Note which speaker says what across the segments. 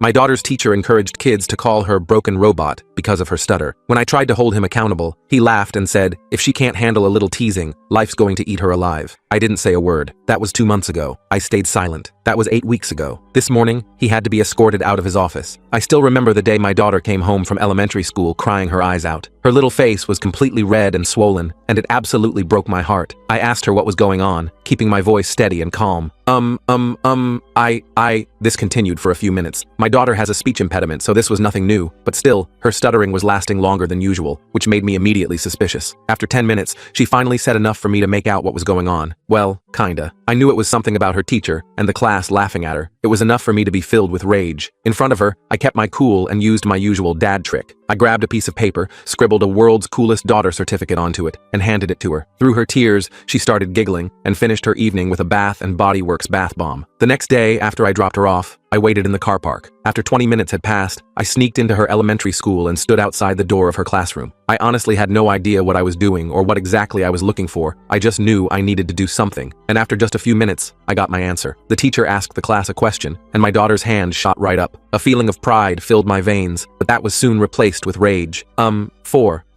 Speaker 1: My daughter's teacher encouraged kids to call her broken robot because of her stutter. When I tried to hold him accountable, he laughed and said, if she can't handle a little teasing, life's going to eat her alive. I didn't say a word. That was 2 months ago. I stayed silent. That was 8 weeks ago. This morning, he had to be escorted out of his office. I still remember the day my daughter came home from elementary school crying her eyes out. Her little face was completely red and swollen, and it absolutely broke my heart. I asked her what was going on, keeping my voice steady and calm. This continued for a few minutes. My daughter has a speech impediment, so this was nothing new, but still, her stuttering was lasting longer than usual, which made me immediately suspicious. After 10 minutes, she finally said enough for me to make out what was going on. Well, kinda. I knew it was something about her teacher and the class laughing at her. It was enough for me to be filled with rage. In front of her, I kept my cool and used my usual dad trick. I grabbed a piece of paper, scribbled a world's coolest daughter certificate onto it, and handed it to her. Through her tears, she started giggling and finished her evening with a Bath and Body Works bath bomb. The next day, after I dropped her off, I waited in the car park. After 20 minutes had passed, I sneaked into her elementary school and stood outside the door of her classroom. I honestly had no idea what I was doing or what exactly I was looking for. I just knew I needed to do something. And after just a few minutes, I got my answer. The teacher asked the class a question, and my daughter's hand shot right up. A feeling of pride filled my veins, but that was soon replaced with rage.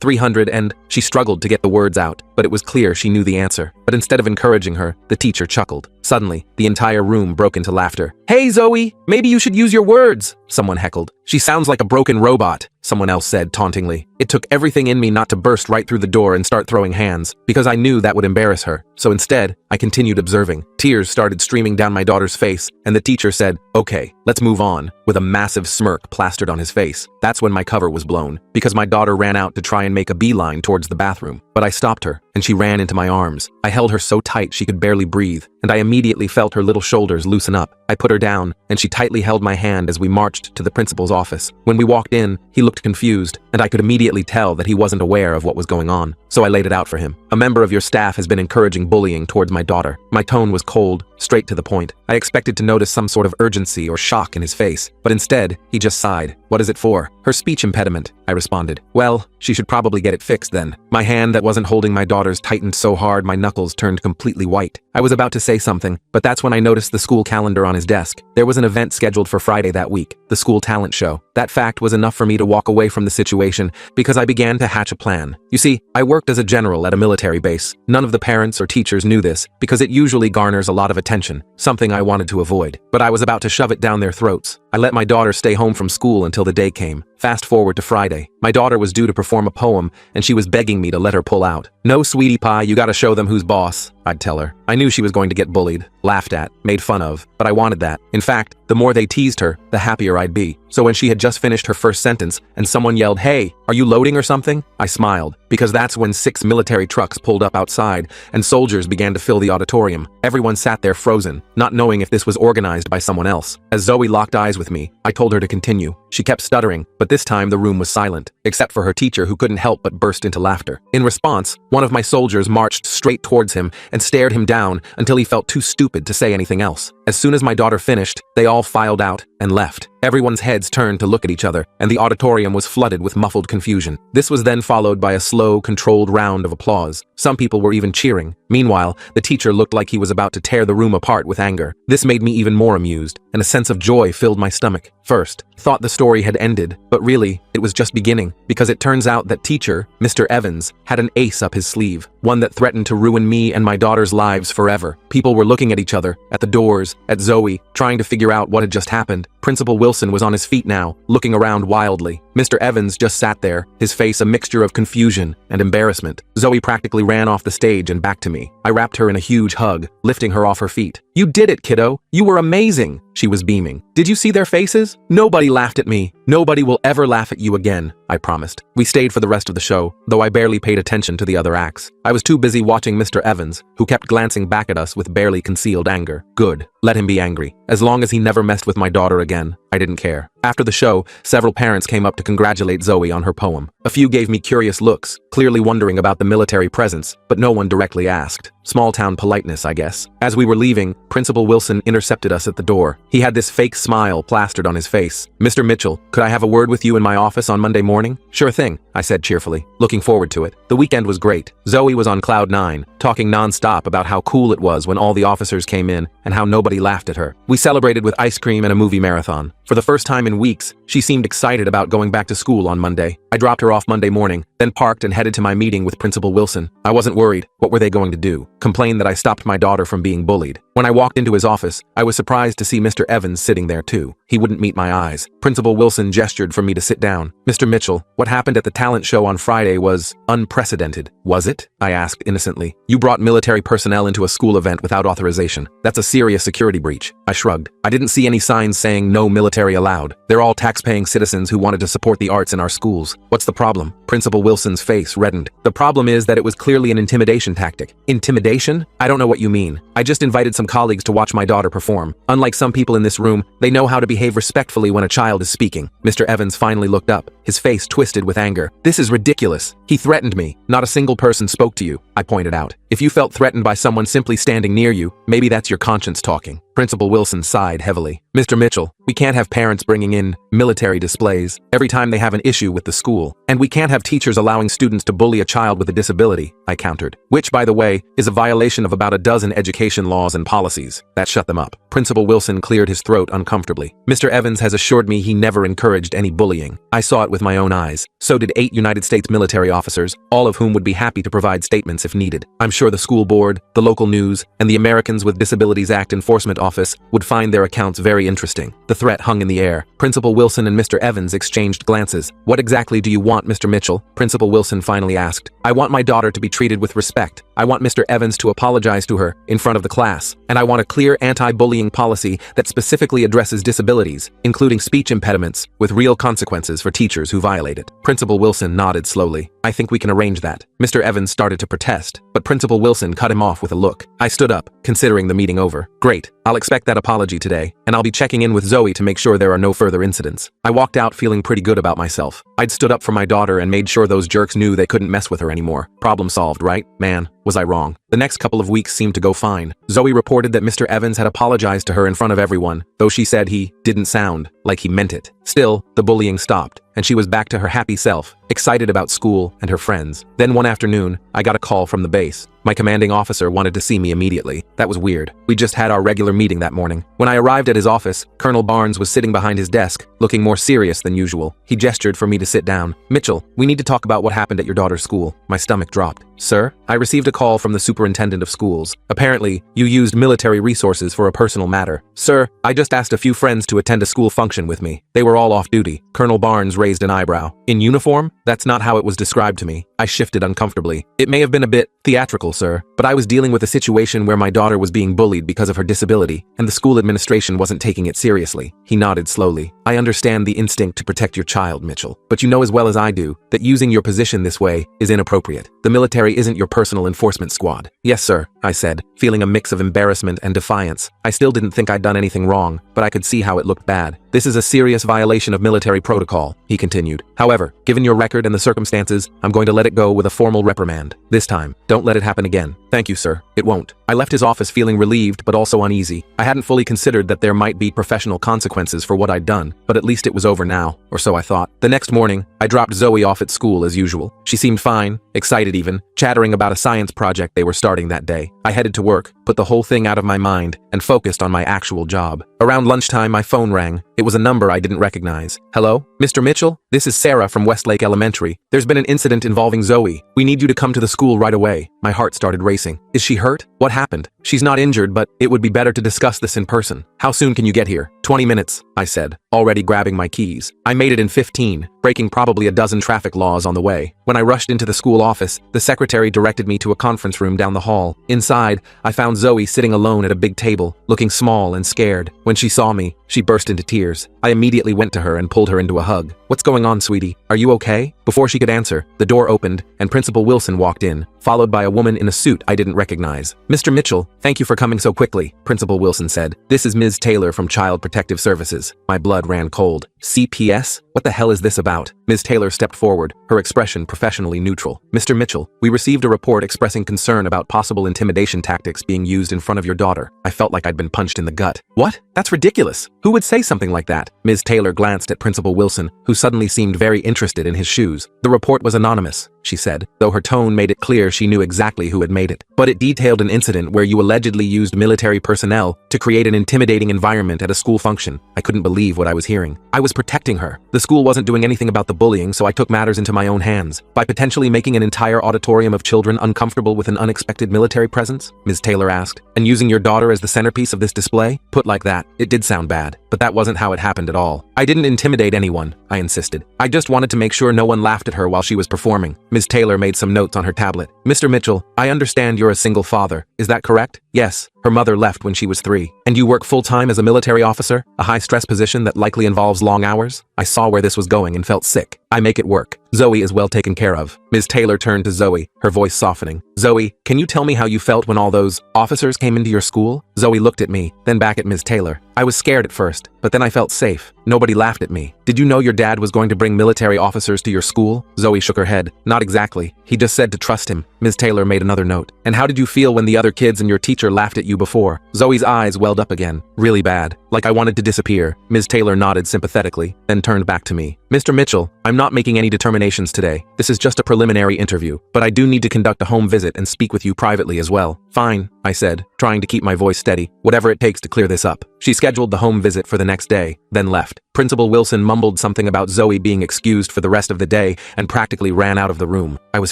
Speaker 1: 300 and... She struggled to get the words out, but it was clear she knew the answer. But instead of encouraging her, the teacher chuckled. Suddenly, the entire room broke into laughter. "Hey, Zoe, maybe you should use your words," someone heckled. "She sounds like a broken robot," someone else said tauntingly. It took everything in me not to burst right through the door and start throwing hands, because I knew that would embarrass her. So instead, I continued observing. Tears started streaming down my daughter's face, and the teacher said, "Okay, let's move on," with a massive smirk plastered on his face. That's when my cover was blown, because my daughter ran out to try and make a beeline towards the bathroom. But I stopped her, and she ran into my arms. I held her so tight she could barely breathe, and I immediately felt her little shoulders loosen up. I put her down, and she tightly held my hand as we marched to the principal's office. When we walked in, he looked confused, and I could immediately tell that he wasn't aware of what was going on. So I laid it out for him. "A member of your staff has been encouraging bullying towards my daughter." My tone was cold, straight to the point. I expected to notice some sort of urgency or shock in his face, but instead, he just sighed. "What is it for?" "Her speech impediment," I responded. "Well, she should probably get it fixed then." My hand that wasn't holding my daughter's tightened so hard my knuckles turned completely white. I was about to say something, but that's when I noticed the school calendar on his desk. There was an event scheduled for Friday that week, the school talent show. That fact was enough for me to walk away from the situation because I began to hatch a plan. You see, I worked as a general at a military base. None of the parents or teachers knew this because it usually garners a lot of attention, something I wanted to avoid. But I was about to shove it down their throats. I let my daughter stay home from school until the day came. Fast forward to Friday. My daughter was due to perform a poem, and she was begging me to let her pull out. "No, sweetie pie, you gotta show them who's boss," I'd tell her. I knew she was going to get bullied, laughed at, made fun of, but I wanted that. In fact, the more they teased her, the happier I'd be. So when she had just finished her first sentence and someone yelled, "Hey, are you loading or something?" I smiled, because that's when 6 military trucks pulled up outside and soldiers began to fill the auditorium. Everyone sat there frozen, not knowing if this was organized by someone else. As Zoe locked eyes with me, I told her to continue. She kept stuttering, but this time the room was silent, except for her teacher who couldn't help but burst into laughter. In response, one of my soldiers marched straight towards him and stared him down until he felt too stupid to say anything else. As soon as my daughter finished, they all filed out and left. Everyone's heads turned to look at each other, and the auditorium was flooded with muffled confusion. This was then followed by a slow, controlled round of applause. Some people were even cheering. Meanwhile, the teacher looked like he was about to tear the room apart with anger. This made me even more amused, and a sense of joy filled my stomach. First, thought the story had ended, but really, it was just beginning, because it turns out that teacher, Mr. Evans, had an ace up his sleeve, one that threatened to ruin me and my daughter's lives forever. People were looking at each other, at the doors, at Zoe, trying to figure out what had just happened. Principal Wilson was on his feet now, looking around wildly. Mr. Evans just sat there, his face a mixture of confusion and embarrassment. Zoe practically ran off the stage and back to me. I wrapped her in a huge hug, lifting her off her feet. "You did it, kiddo! You were amazing!" She was beaming. "Did you see their faces? Nobody laughed at me. Nobody will ever laugh at you again," I promised. We stayed for the rest of the show, though I barely paid attention to the other acts. I was too busy watching Mr. Evans, who kept glancing back at us with barely concealed anger. Good. Let him be angry. As long as he never messed with my daughter again, I didn't care. After the show, several parents came up to congratulate Zoe on her poem. A few gave me curious looks, clearly wondering about the military presence, but no one directly asked. Small-town politeness, I guess. As we were leaving, Principal Wilson intercepted us at the door. He had this fake smile plastered on his face. "Mr. Mitchell, Could I have a word with you in my office on Monday morning? Sure thing, I said cheerfully, looking forward to it. The weekend was great. Zoe was on cloud nine, talking nonstop about how cool it was when all the officers came in and how nobody laughed at her. We celebrated with ice cream and a movie marathon. For the first time in weeks, she seemed excited about going back to school on Monday. I dropped her off Monday morning, then parked and headed to my meeting with Principal Wilson. I wasn't worried. What were they going to do? Complain that I stopped my daughter from being bullied? When I walked into his office, I was surprised to see Mr. Evans sitting there too. He wouldn't meet my eyes. Principal Wilson gestured for me to sit down. Mr. Mitchell, what happened at the talent show on Friday was unprecedented. Was it? I asked innocently. You brought military personnel into a school event without authorization. That's a serious security breach. I shrugged. I didn't see any signs saying no military allowed. They're all tax-paying citizens who wanted to support the arts in our schools. What's the problem? Principal Wilson's face reddened. The problem is that it was clearly an intimidation tactic. Intimidation? I don't know what you mean. I just invited some colleagues to watch my daughter perform. Unlike some people in this room, they know how to behave respectfully when a child is speaking. Mr. Evans finally looked up, his face twisted with anger. This is ridiculous. He threatened me. Not a single person spoke to you, I pointed out. If you felt threatened by someone simply standing near you, maybe that's your conscience talking. Principal Wilson sighed heavily. Mr. Mitchell, we can't have parents bringing in military displays every time they have an issue with the school. And we can't have teachers allowing students to bully a child with a disability, I countered. Which, by the way, is a violation of about a dozen education laws and policies. That shut them up. Principal Wilson cleared his throat uncomfortably. Mr. Evans has assured me he never encouraged any bullying. I saw it with my own eyes. So did 8 United States military officers, all of whom would be happy to provide statements if needed. I'm sure the school board, the local news, and the Americans with Disabilities Act Enforcement Office would find their accounts very interesting. The threat hung in the air. Principal Wilson and Mr. Evans exchanged glances. What exactly do you want, Mr. Mitchell? Principal Wilson finally asked. I want my daughter to be treated with respect. I want Mr. Evans to apologize to her in front of the class. And I want a clear anti-bullying policy that specifically addresses disabilities, including speech impediments, with real consequences for teachers who violate it. Principal Wilson nodded slowly. I think we can arrange that. Mr. Evans started to protest, but Principal Wilson cut him off with a look. I stood up, considering the meeting over. Great. I'll expect that apology today, and I'll be checking in with Zoe to make sure there are no further incidents. I walked out feeling pretty good about myself. I'd stood up for my daughter and made sure those jerks knew they couldn't mess with her anymore. Problem solved, right? Man, was I wrong. The next couple of weeks seemed to go fine. Zoe reported that Mr. Evans had apologized to her in front of everyone, though she said he didn't sound like he meant it. Still, the bullying stopped, and she was back to her happy self, excited about school and her friends. Then one afternoon, I got a call from the base. My commanding officer wanted to see me immediately. That was weird. We just had our regular meeting that morning. When I arrived at his office, Colonel Barnes was sitting behind his desk, looking more serious than usual. He gestured for me to sit down. Mitchell, we need to talk about what happened at your daughter's school. My stomach dropped. Sir, I received a call from the superintendent of schools. Apparently, you used military resources for a personal matter. Sir, I just asked a few friends to attend a school function with me. They were all off duty. Colonel Barnes raised an eyebrow. In uniform? That's not how it was described to me. I shifted uncomfortably. It may have been a bit theatrical, sir, but I was dealing with a situation where my daughter was being bullied because of her disability, and the school administration wasn't taking it seriously. He nodded slowly. I understand the instinct to protect your child, Mitchell, but you know as well as I do that using your position this way is inappropriate. The military isn't your personal enforcement squad. Yes, sir, I said, feeling a mix of embarrassment and defiance. I still didn't think I'd done anything wrong, but I could see how it looked bad. This is a serious violation of military protocol, he continued. However, given your record and the circumstances, I'm going to let it go with a formal reprimand. This time, don't let it happen again. Thank you, sir. It won't. I left his office feeling relieved but also uneasy. I hadn't fully considered that there might be professional consequences for what I'd done, but at least it was over now, or so I thought. The next morning, I dropped Zoe off at school as usual. She seemed fine, excited even, chattering about a science project they were starting that day. I headed to work, put the whole thing out of my mind, and focused on my actual job. Around lunchtime, my phone rang. It was a number I didn't recognize. Hello? Mr. Mitchell? This is Sarah from Westlake Elementary. There's been an incident involving Zoe. We need you to come to the school right away. My heart started racing. Is she hurt? What happened? She's not injured, but it would be better to discuss this in person. How soon can you get here? 20 minutes, I said, already grabbing my keys. I made it in 15, breaking probably a dozen traffic laws on the way. When I rushed into the school office, the secretary directed me to a conference room down the hall. Inside, I found Zoe sitting alone at a big table, looking small and scared. When she saw me, she burst into tears. I immediately went to her and pulled her into a hug. What's going on, sweetie? Are you okay? Before she could answer, the door opened and Principal Wilson walked in, followed by a woman in a suit I didn't recognize. Mr. Mitchell, thank you for coming so quickly, Principal Wilson said. This is Ms. Taylor from Child Protective Services. My blood ran cold. CPS? What the hell is this about? Ms. Taylor stepped forward, her expression professionally neutral. Mr. Mitchell, we received a report expressing concern about possible intimidation tactics being used in front of your daughter. I felt like I'd been punched in the gut. What? That's ridiculous. Who would say something like that? Ms. Taylor glanced at Principal Wilson, who suddenly seemed very interested in his shoes. The report was anonymous, she said, though her tone made it clear she knew exactly who had made it. But it detailed an incident where you allegedly used military personnel to create an intimidating environment at a school function. I couldn't believe what I was hearing. I was protecting her. The school wasn't doing anything about the bullying, so I took matters into my own hands by potentially making an entire auditorium of children uncomfortable with an unexpected military presence, Ms. Taylor asked, and using your daughter as the centerpiece of this display? Put like that, it did sound bad, but that wasn't how it happened at all. I didn't intimidate anyone, I insisted. I just wanted to make sure no one laughed at her while she was performing. Ms. Taylor made some notes on her tablet. Mr. Mitchell, I understand you're a single father. Is that correct? Yes. Her mother left when she was 3. And you work full-time as a military officer? A high-stress position that likely involves long hours? I saw where this was going and felt sick. I make it work. Zoe is well taken care of. Ms. Taylor turned to Zoe, her voice softening. Zoe, can you tell me how you felt when all those officers came into your school? Zoe looked at me, then back at Ms. Taylor. I was scared at first, but then I felt safe. Nobody laughed at me. Did you know your dad was going to bring military officers to your school? Zoe shook her head. Not exactly. He just said to trust him. Ms. Taylor made another note. And how did you feel when the other kids and your teacher laughed at you before? Zoe's eyes welled up again. Really bad. Like I wanted to disappear. Ms. Taylor nodded sympathetically, then turned back to me. Mr. Mitchell, I'm not making any determinations today. This is just a preliminary interview, but I do need to conduct a home visit and speak with you privately as well. Fine, I said, trying to keep my voice steady. Whatever it takes to clear this up. She scheduled the home visit for the next day, then left. Principal Wilson mumbled something about Zoe being excused for the rest of the day and practically ran out of the room. I was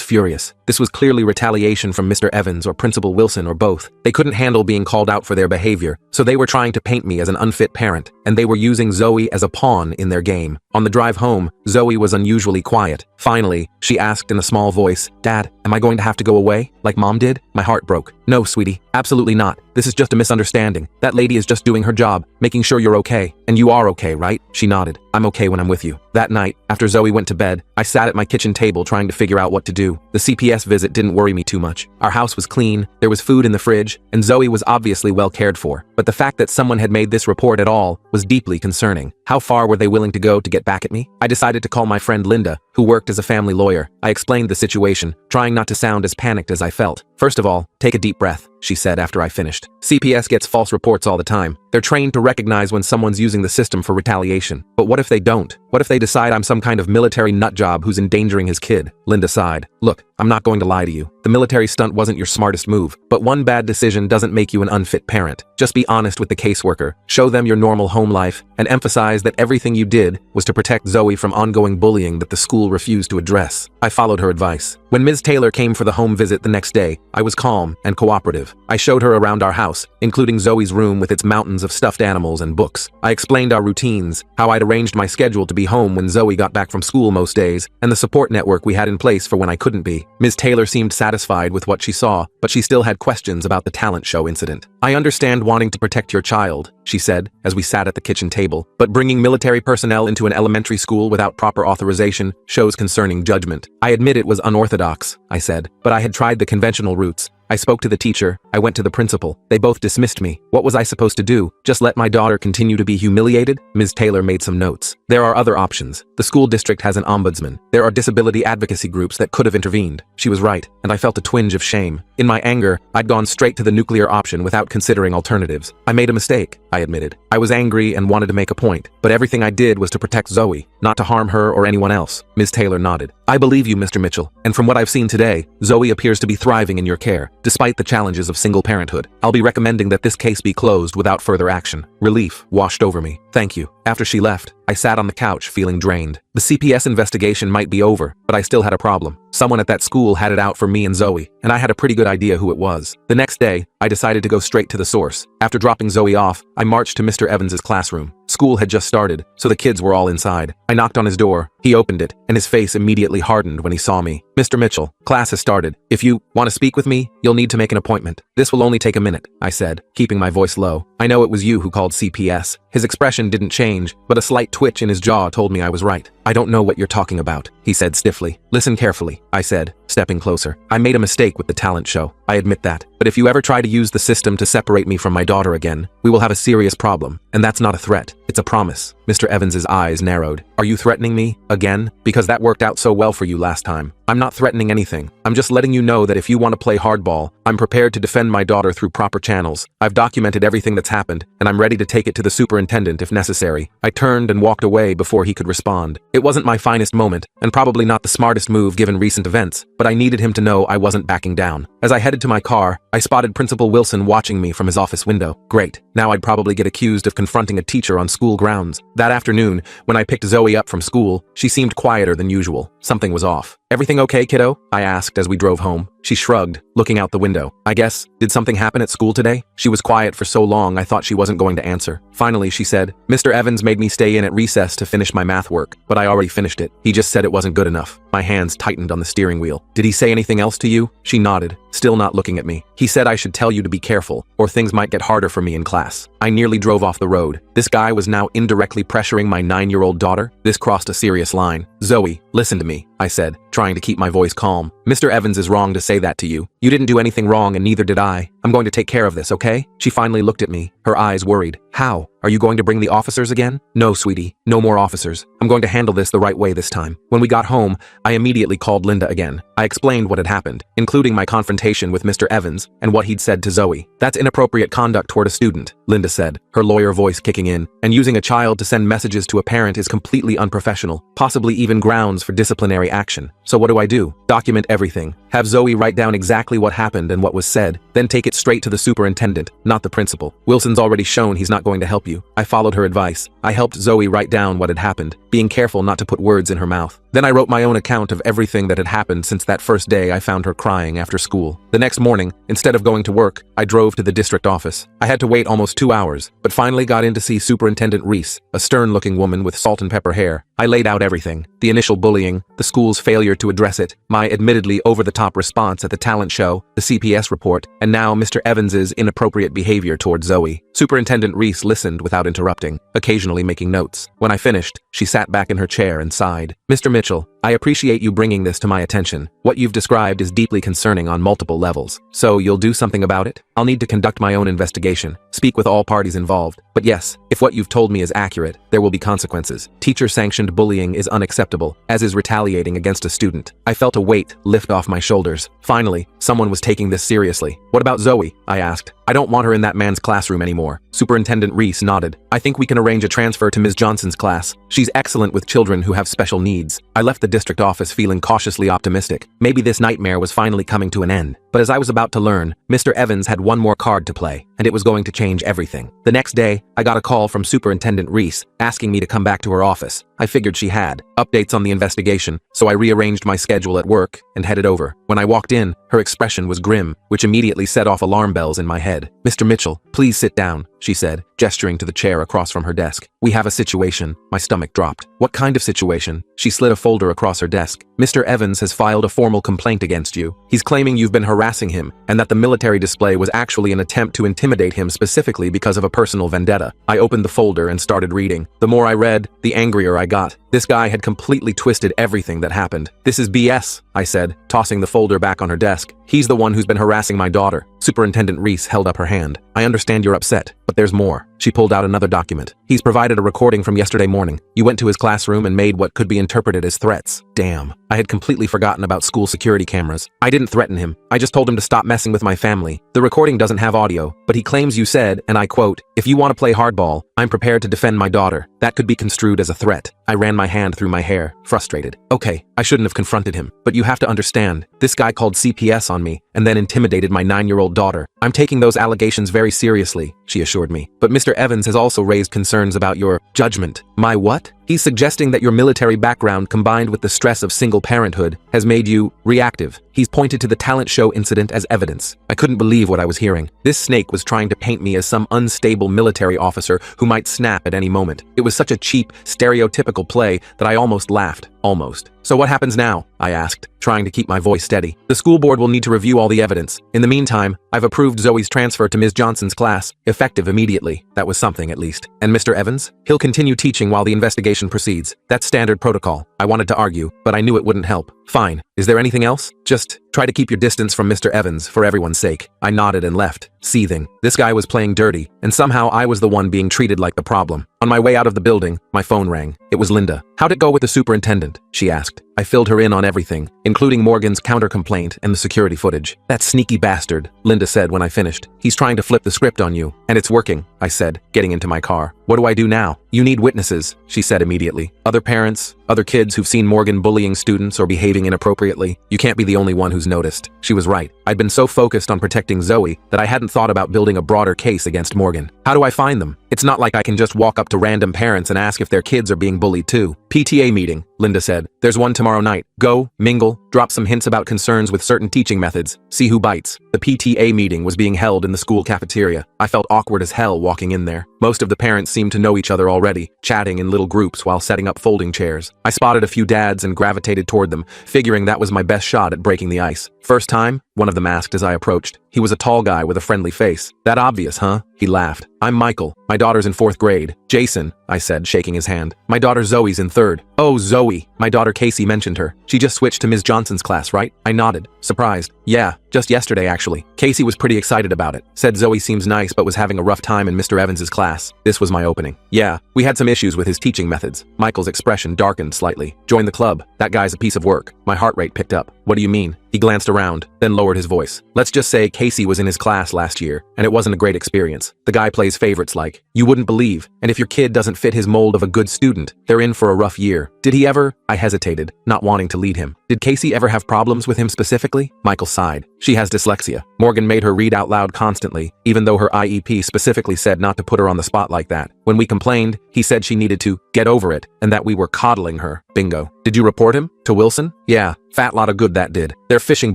Speaker 1: furious. This was clearly retaliation from Mr. Evans or Principal Wilson or both. They couldn't handle being called out for their behavior, so they were trying to paint me as an unfit parent, and they were using Zoe as a pawn in their game. On the drive home, Zoe was unusually quiet. Finally, she asked in a small voice, Dad, am I going to have to go away, like Mom did? My heart broke. No, sweetie, absolutely not. This is just a misunderstanding. That lady is just doing her job, making sure you're okay. And you are okay, right? She nodded. I'm okay when I'm with you. That night, after Zoe went to bed, I sat at my kitchen table trying to figure out what to do. The CPS visit didn't worry me too much. Our house was clean, there was food in the fridge, and Zoe was obviously well cared for. But the fact that someone had made this report at all was deeply concerning. How far were they willing to go to get back at me? I decided to call my friend Linda, who worked as a family lawyer. I explained the situation, trying not to sound as panicked as I felt. First of all, take a deep breath, she said after I finished. CPS gets false reports all the time. They're trained to recognize when someone's using the system for retaliation. But what if they don't? What if they decide I'm some kind of military nutjob who's endangering his kid? Linda sighed. Look, I'm not going to lie to you. The military stunt wasn't your smartest move, but one bad decision doesn't make you an unfit parent. Just be honest with the caseworker, show them your normal home life, and emphasize that everything you did was to protect Zoe from ongoing bullying that the school refused to address. I followed her advice. When Ms. Taylor came for the home visit the next day, I was calm and cooperative. I showed her around our house, including Zoe's room with its mountains of stuffed animals and books. I explained our routines, how I'd arranged my schedule to be home when Zoe got back from school most days, and the support network we had in place for when I couldn't be. Ms. Taylor seemed satisfied with what she saw, but she still had questions about the talent show incident. I understand wanting to protect your child, she said, as we sat at the kitchen table, but bringing military personnel into an elementary school without proper authorization shows concerning judgment. I admit it was unorthodox, I said, but I had tried the conventional routes. I spoke to the teacher, I went to the principal. They both dismissed me. What was I supposed to do? Just let my daughter continue to be humiliated? Ms. Taylor made some notes. There are other options. The school district has an ombudsman. There are disability advocacy groups that could have intervened. She was right, and I felt a twinge of shame. In my anger, I'd gone straight to the nuclear option without considering alternatives. I made a mistake, I admitted. I was angry and wanted to make a point, but everything I did was to protect Zoe, not to harm her or anyone else. Ms. Taylor nodded. I believe you, Mr. Mitchell, and from what I've seen today, Zoe appears to be thriving in your care. Despite the challenges of single parenthood, I'll be recommending that this case be closed without further action. Relief washed over me. Thank you. After she left, I sat on the couch feeling drained. The CPS investigation might be over, but I still had a problem. Someone at that school had it out for me and Zoe, and I had a pretty good idea who it was. The next day, I decided to go straight to the source. After dropping Zoe off, I marched to Mr. Evans's classroom. School had just started, so the kids were all inside. I knocked on his door. He opened it, and his face immediately hardened when he saw me. Mr. Mitchell, class has started. If you want to speak with me, you'll need to make an appointment. This will only take a minute, I said, keeping my voice low. I know it was you who called CPS. His expression didn't change, but a slight twitch in his jaw told me I was right. I don't know what you're talking about, he said stiffly. Listen carefully, I said, stepping closer. I made a mistake with the talent show. I admit that. But if you ever try to use the system to separate me from my daughter again, we will have a serious problem. And that's not a threat. It's a promise. Mr. Evans's eyes narrowed. Are you threatening me? Again? Because that worked out so well for you last time. I'm not threatening anything. I'm just letting you know that if you want to play hardball, I'm prepared to defend my daughter through proper channels. I've documented everything that's happened, and I'm ready to take it to the superintendent if necessary. I turned and walked away before he could respond. It wasn't my finest moment, and probably not the smartest move given recent events, but I needed him to know I wasn't backing down. As I headed to my car, I spotted Principal Wilson watching me from his office window. Great. Now I'd probably get accused of confronting a teacher on school grounds. That afternoon, when I picked Zoe up from school, she seemed quieter than usual. Something was off. "Everything okay, kiddo?" I asked as we drove home. She shrugged, looking out the window. "I guess, did something happen at school today?" She was quiet for so long I thought she wasn't going to answer. Finally, she said, "Mr. Evans made me stay in at recess to finish my math work, but I already finished it. He just said it wasn't good enough." My hands tightened on the steering wheel. "Did he say anything else to you?" She nodded, still not looking at me. "He said I should tell you to be careful, or things might get harder for me in class." I nearly drove off the road. This guy was now indirectly pressuring my 9-year-old daughter. This crossed a serious line. "Zoe, listen to me," I said, trying to keep my voice calm. "Mr. Evans is wrong to say that to you. You didn't do anything wrong and neither did I. I'm going to take care of this, okay?" She finally looked at me, her eyes worried. "How? Are you going to bring the officers again?" "No, sweetie. No more officers. I'm going to handle this the right way this time." When we got home, I immediately called Linda again. I explained what had happened, including my confrontation with Mr. Evans and what he'd said to Zoe. "That's inappropriate conduct toward a student," Linda said, her lawyer voice kicking in. "And using a child to send messages to a parent is completely unprofessional, possibly even grounds for disciplinary action. So what do? Document everything. Have Zoe write down exactly what happened and what was said, then take it straight to the superintendent, not the principal. Wilson's already shown he's not going to help you." I followed her advice. I helped Zoe write down what had happened, being careful not to put words in her mouth. Then I wrote my own account of everything that had happened since that first day I found her crying after school. The next morning, instead of going to work, I drove to the district office. I had to wait almost 2 hours, but finally got in to see Superintendent Reese, a stern-looking woman with salt and pepper hair. I laid out everything: the initial bullying, the school's failure to address it, my admittedly over-the-top response at the talent show, the CPS report, and now Mr. Evans's inappropriate behavior toward Zoe. Superintendent Reese listened without interrupting, occasionally making notes. When I finished, she sat back in her chair and sighed. "Mr. Mitchell, I appreciate you bringing this to my attention. What you've described is deeply concerning on multiple levels. So you'll do something about it? I'll need to conduct my own investigation, speak with all parties involved. But yes, if what you've told me is accurate, there will be consequences. Teacher-sanctioned bullying is unacceptable, as is retaliating against a student." I felt a weight lift off my shoulders. Finally, someone was taking this seriously. "What about Zoe?" I asked. "I don't want her in that man's classroom anymore." Superintendent Reese nodded. "I think we can arrange a transfer to Ms. Johnson's class. She's excellent with children who have special needs." I left the district office feeling cautiously optimistic. Maybe this nightmare was finally coming to an end. But as I was about to learn, Mr. Evans had one more card to play, and it was going to change everything. The next day, I got a call from Superintendent Reese, asking me to come back to her office. I figured she had updates on the investigation, so I rearranged my schedule at work and headed over. When I walked in, her expression was grim, which immediately set off alarm bells in my head. "Mr. Mitchell, please sit down," she said, gesturing to the chair across from her desk. "We have a situation." My stomach dropped. "What kind of situation?" She slid a folder across her desk. "Mr. Evans has filed a formal complaint against you. He's claiming you've been harassing him, and that the military display was actually an attempt to intimidate him specifically because of a personal vendetta." I opened the folder and started reading. The more I read, the angrier I got. This guy had completely twisted everything that happened. "This is BS," I said, tossing the folder back on her desk. "He's the one who's been harassing my daughter." Superintendent Reese held up her hand. "I understand you're upset, but there's more." She pulled out another document. "He's provided a recording from yesterday morning. You went to his classroom and made what could be interpreted as threats." Damn. I had completely forgotten about school security cameras. "I didn't threaten him. I just told him to stop messing with my family. The recording doesn't have audio, but he claims you said, and I quote, 'If you want to play hardball, I'm prepared to defend my daughter.' That could be construed as a threat." I ran my hand through my hair, frustrated. "Okay, I shouldn't have confronted him, but you have to understand, this guy called CPS on me and then intimidated my 9-year-old daughter. I'm taking those allegations very seriously," she assured me. "But Mr. Evans has also raised concerns about your judgment." "My what?" "He's suggesting that your military background combined with the stress of single parenthood has made you reactive. He's pointed to the talent show incident as evidence." I couldn't believe what I was hearing. This snake was trying to paint me as some unstable military officer who might snap at any moment. It was such a cheap, stereotypical play that I almost laughed. Almost. "So what happens now?" I asked, trying to keep my voice steady. "The school board will need to review all the evidence. In the meantime, I've approved Zoe's transfer to Ms. Johnson's class, effective immediately." That was something, at least. "And Mr. Evans? He'll continue teaching while the investigation proceeds. That's standard protocol." I wanted to argue, but I knew it wouldn't help. "Fine. Is there anything else? Just try to keep your distance from Mr. Evans for everyone's sake." I nodded and left, seething. This guy was playing dirty, and somehow I was the one being treated like the problem. On my way out of the building, my phone rang. It was Linda. "How'd it go with the superintendent?" happened?" she asked. I filled her in on everything, including Morgan's counter-complaint and the security footage. "That sneaky bastard," Linda said when I finished. "He's trying to flip the script on you, and it's working," I said, getting into my car. "What do I do now?" "You need witnesses," she said immediately. "Other parents, other kids who've seen Morgan bullying students or behaving inappropriately. You can't be the only one who's noticed." She was right. I'd been so focused on protecting Zoe that I hadn't thought about building a broader case against Morgan. How do I find them? It's not like I can just walk up to random parents and ask if their kids are being bullied too. "PTA meeting," Linda said. "There's one tomorrow night. Go, mingle, drop some hints about concerns with certain teaching methods. See who bites." The PTA meeting was being held in the school cafeteria. I felt awkward as hell walking in there. Most of the parents seemed to know each other already, chatting in little groups while setting up folding chairs. I spotted a few dads and gravitated toward them, figuring that was my best shot at breaking the ice. "First time?" one of them asked as I approached. He was a tall guy with a friendly face. "That obvious, huh?" He laughed. "I'm Michael. My daughter's in 4th grade. "Jason," I said, shaking his hand. "My daughter Zoe's in 3rd. "Oh, Zoe. My daughter Casey mentioned her. She just switched to Ms. Johnson's class, right?" I nodded, surprised. "Yeah, just yesterday actually." Casey was pretty excited about it. Said Zoe seems nice but was having a rough time in Mr. Evans's class. This was my opening. "Yeah, we had some issues with his teaching methods." Michael's expression darkened slightly. "Join the club. That guy's a piece of work." My heart rate picked up. "What do you mean?" He glanced around, then lowered his voice. "Let's just say Casey was in his class last year, and it wasn't a great experience. The guy plays favorites like you wouldn't believe, and if your kid doesn't fit his mold of a good student, they're in for a rough year." "Did he ever?" I hesitated, not wanting to lead him. "Did Casey ever have problems with him specifically?" Michael sighed. "She has dyslexia. Morgan made her read out loud constantly, even though her IEP specifically said not to put her on the spot like that. When we complained, he said she needed to get over it, and that we were coddling her. Bingo. Did you report him? To Wilson?" "Yeah, fat lot of good that did. They're fishing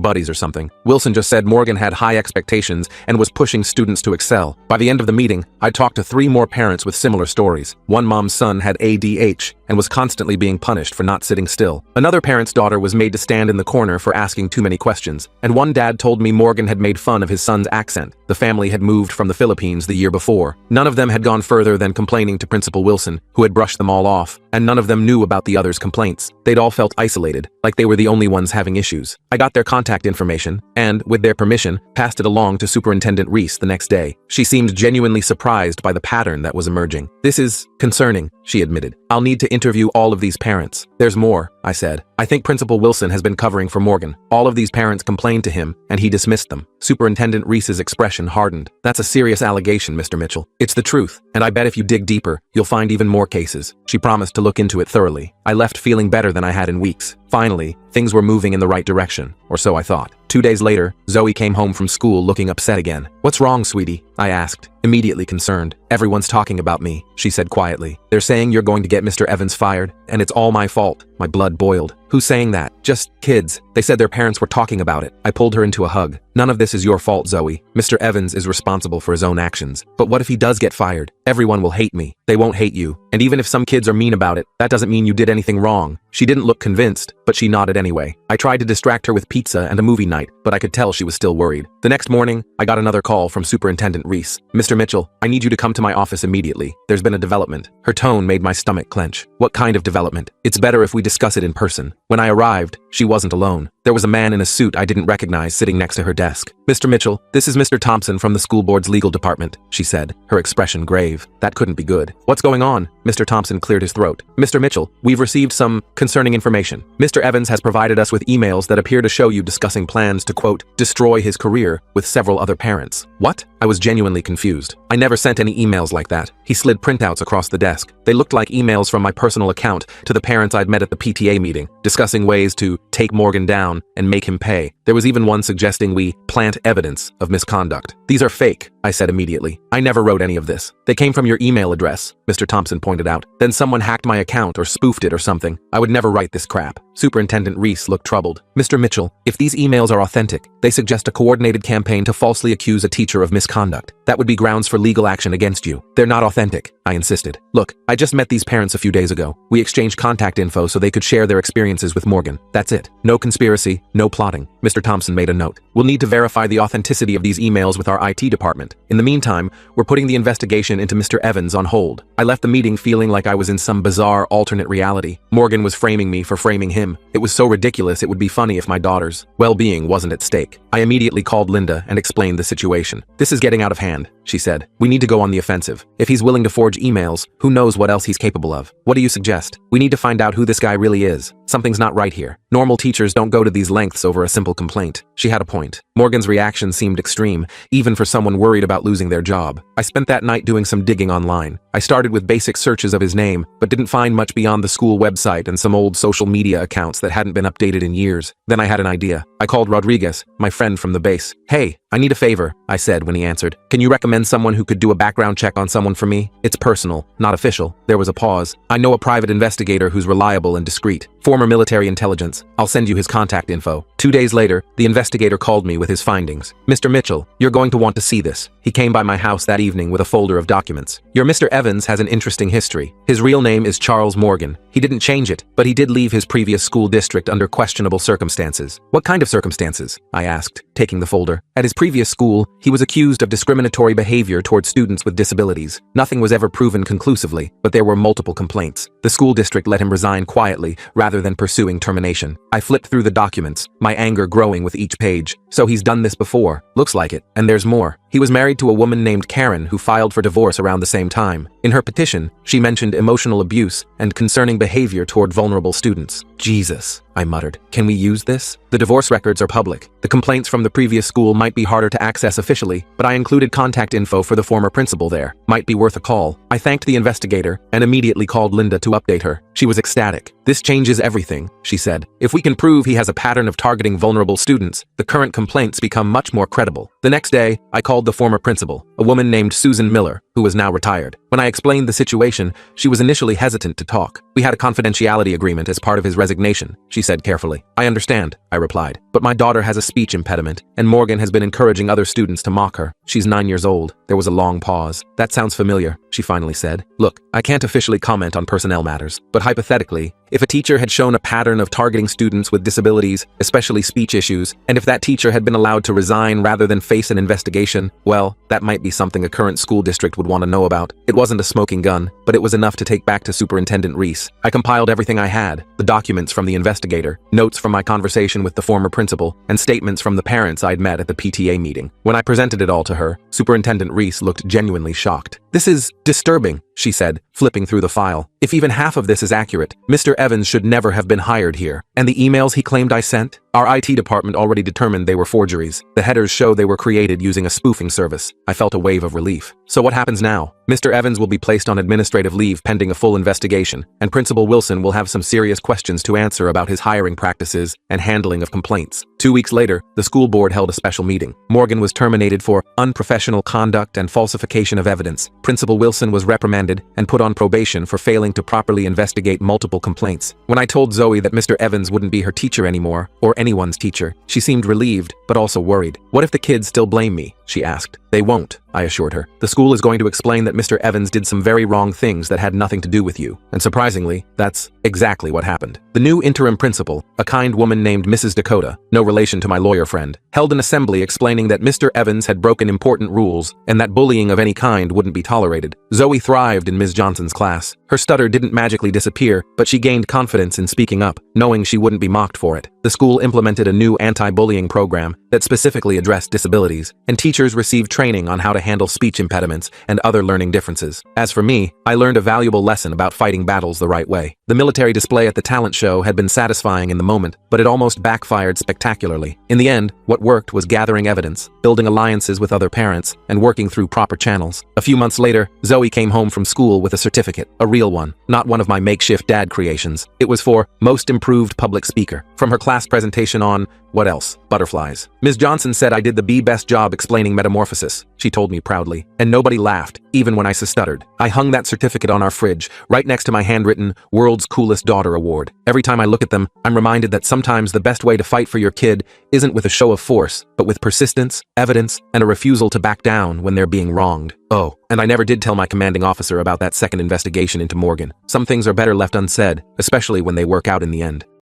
Speaker 1: buddies or something." Wilson just said Morgan had high expectations and was pushing students to excel. By the end of the meeting, I talked to 3 more parents with similar stories. One mom's son had ADH and was constantly being punished for not sitting still. Another parent's daughter was made to stand in the corner for asking too many questions. And one dad told me Morgan had made fun of his son's accent. The family had moved from the Philippines the year before. None of them had gone further than complaining to Principal Wilson, who had brushed them all off, and none of them knew about the others' complaints. They'd all felt isolated, like they were the only ones having issues. I got their contact information, and, with their permission, passed it along to Superintendent Reese the next day. She seemed genuinely surprised by the pattern that was emerging. "This is concerning," she admitted. "I'll need to interview all of these parents." "There's more," I said. "I think Principal Wilson has been covering for Morgan. All of these parents complained to him, and he dismissed them." Superintendent Reese's expression hardened. "That's a serious allegation, Mr. Mitchell. It's the truth, and I bet if you dig deeper, you'll find even more cases." She promised to look into it thoroughly. I left feeling better than I had in weeks. Finally, things were moving in the right direction, or so I thought. 2 days later, Zoe came home from school looking upset again. "What's wrong, sweetie?" I asked, immediately concerned. "Everyone's talking about me," she said quietly. "They're saying you're going to get Mr. Evans fired, and it's all my fault." My blood boiled. "Who's saying that?" "Just kids. They said their parents were talking about it." I pulled her into a hug. "None of this is your fault, Zoe. Mr. Evans is responsible for his own actions. But what if he does get fired? Everyone will hate me. They won't hate you. And even if some kids are mean about it, that doesn't mean you did anything wrong." She didn't look convinced, but she nodded anyway. I tried to distract her with pizza and a movie night, but I could tell she was still worried. The next morning, I got another call from Superintendent Reese. "Mr. Mitchell, I need you to come to my office immediately. There's been a development." Her tone made my stomach clench. "What kind of development?" "It's better if we discuss it in person." When I arrived, she wasn't alone. There was a man in a suit I didn't recognize sitting next to her desk. "Mr. Mitchell, this is Mr. Thompson from the school board's legal department," she said, her expression grave. That couldn't be good. "What's going on?" Mr. Thompson cleared his throat. "Mr. Mitchell, we've received some concerning information. Mr. Evans has provided us with emails that appear to show you discussing plans to, quote, destroy his career with several other parents." "What?" I was genuinely confused. I never sent any emails like that. He slid printouts across the desk. They looked like emails from my personal account to the parents I'd met at the PTA meeting, discussing ways to take Morgan down and make him pay. There was even one suggesting we plant evidence of misconduct. "These are fake," I said immediately. "I never wrote any of this. They came from your email address," Mr. Thompson pointed out. "Then someone hacked my account or spoofed it or something. I would never write this crap." Superintendent Reese looked troubled. "Mr. Mitchell, if these emails are authentic, they suggest a coordinated campaign to falsely accuse a teacher of misconduct. That would be grounds for legal action against you." "They're not authentic," I insisted. "Look, I just met these parents a few days ago. We exchanged contact info so they could share their experiences with Morgan. That's it. No conspiracy, no plotting." Mr. Thompson made a note. "We'll need to verify the authenticity of these emails with our IT department. In the meantime, we're putting the investigation into Mr. Evans on hold." I left the meeting feeling like I was in some bizarre alternate reality. Morgan was framing me for framing him. It was so ridiculous it would be funny if my daughter's well-being wasn't at stake. I immediately called Linda and explained the situation. "This is getting out of hand. understand, she said. We need to go on the offensive. If he's willing to forge emails, who knows what else he's capable of? What do you suggest? We need to find out who this guy really is. Something's not right here. Normal teachers don't go to these lengths over a simple complaint. She had a point. Morgan's reaction seemed extreme, even for someone worried about losing their job. I spent that night doing some digging online. I started with basic searches of his name, but didn't find much beyond the school website and some old social media accounts that hadn't been updated in years. Then I had an idea. I called Rodriguez, my friend from the base. Hey, I need a favor, I said when he answered. Can you recommend someone who could do a background check on someone for me? It's personal, not official. There was a pause. I know a private investigator who's reliable and discreet. Former military intelligence. I'll send you his contact info. 2 days later, the investigator called me with his findings. Mr. Mitchell, you're going to want to see this. He came by my house that evening with a folder of documents. Your Mr. Evans has an interesting history. His real name is Charles Morgan. He didn't change it, but he did leave his previous school district under questionable circumstances. What kind of circumstances? I asked, taking the folder. At his previous school, he was accused of discriminatory behavior towards students with disabilities. Nothing was ever proven conclusively, but there were multiple complaints. The school district let him resign quietly, rather than pursuing termination. I flipped through the documents, my anger growing with each page. So he's done this before. Looks like it. And there's more. He was married to a woman named Karen who filed for divorce around the same time. In her petition, she mentioned emotional abuse and concerning behavior toward vulnerable students. Jesus, I muttered. Can we use this? The divorce records are public. The complaints from the previous school might be harder to access officially, but I included contact info for the former principal there. Might be worth a call. I thanked the investigator and immediately called Linda to update her. She was ecstatic. This changes everything, she said. If we can prove he has a pattern of targeting vulnerable students, the current complaints become much more credible. The next day, I called the former principal, a woman named Susan Miller, who was now retired. When I explained the situation, she was initially hesitant to talk. We had a confidentiality agreement as part of his resignation, she said carefully. I understand, I replied, but my daughter has a speech impediment, and Morgan has been encouraging other students to mock her. She's 9 years old. There was a long pause. That sounds familiar, she finally said. Look, I can't officially comment on personnel matters, but hypothetically, if a teacher had shown a pattern of targeting students with disabilities, especially speech issues, and if that teacher had been allowed to resign rather than face an investigation, well, that might be something a current school district would want to know about. It wasn't a smoking gun, but it was enough to take back to Superintendent Reese. I compiled everything I had, the documents from the investigator, notes from my conversation with the former principal, and statements from the parents I'd met at the PTA meeting. When I presented it all to her, Superintendent Reese looked genuinely shocked. This is disturbing, she said, flipping through the file. If even half of this is accurate, Mr. Evans should never have been hired here. And the emails he claimed I sent? Our IT department already determined they were forgeries. The headers show they were created using a spoofing service. I felt a wave of relief. So what happens now? Mr. Evans will be placed on administrative leave pending a full investigation, and Principal Wilson will have some serious questions to answer about his hiring practices and handling of complaints. 2 weeks later, the school board held a special meeting. Morgan was terminated for unprofessional conduct and falsification of evidence. Principal Wilson was reprimanded and put on probation for failing to properly investigate multiple complaints. When I told Zoe that Mr. Evans wouldn't be her teacher anymore, or anyone's teacher, she seemed relieved, but also worried. What if the kids still blame me? She asked. They won't, I assured her. The school is going to explain that Mr. Evans did some very wrong things that had nothing to do with you. And surprisingly, that's exactly what happened. The new interim principal, a kind woman named Mrs. Dakota, no relation to my lawyer friend, held an assembly explaining that Mr. Evans had broken important rules and that bullying of any kind wouldn't be tolerated. Zoe thrived in Ms. Johnson's class. Her stutter didn't magically disappear, but she gained confidence in speaking up, knowing she wouldn't be mocked for it. The school implemented a new anti-bullying program that specifically addressed disabilities, and teachers received training on how to handle speech impediments and other learning differences. As for me, I learned a valuable lesson about fighting battles the right way. The military display at the talent show had been satisfying in the moment, but it almost backfired spectacularly. In the end, what worked was gathering evidence, building alliances with other parents, and working through proper channels. A few months later, Zoe came home from school with a certificate, a real one, not one of my makeshift dad creations. It was for Most Improved Public Speaker, from her class presentation on, what else? Butterflies. Ms. Johnson said I did the best job explaining metamorphosis, she told me proudly, and nobody laughed, even when I stuttered. I hung that certificate on our fridge, right next to my handwritten World's Coolest Daughter Award. Every time I look at them, I'm reminded that sometimes the best way to fight for your kid isn't with a show of force, but with persistence, evidence, and a refusal to back down when they're being wronged. Oh, and I never did tell my commanding officer about that second investigation into Morgan. Some things are better left unsaid, especially when they work out in the end.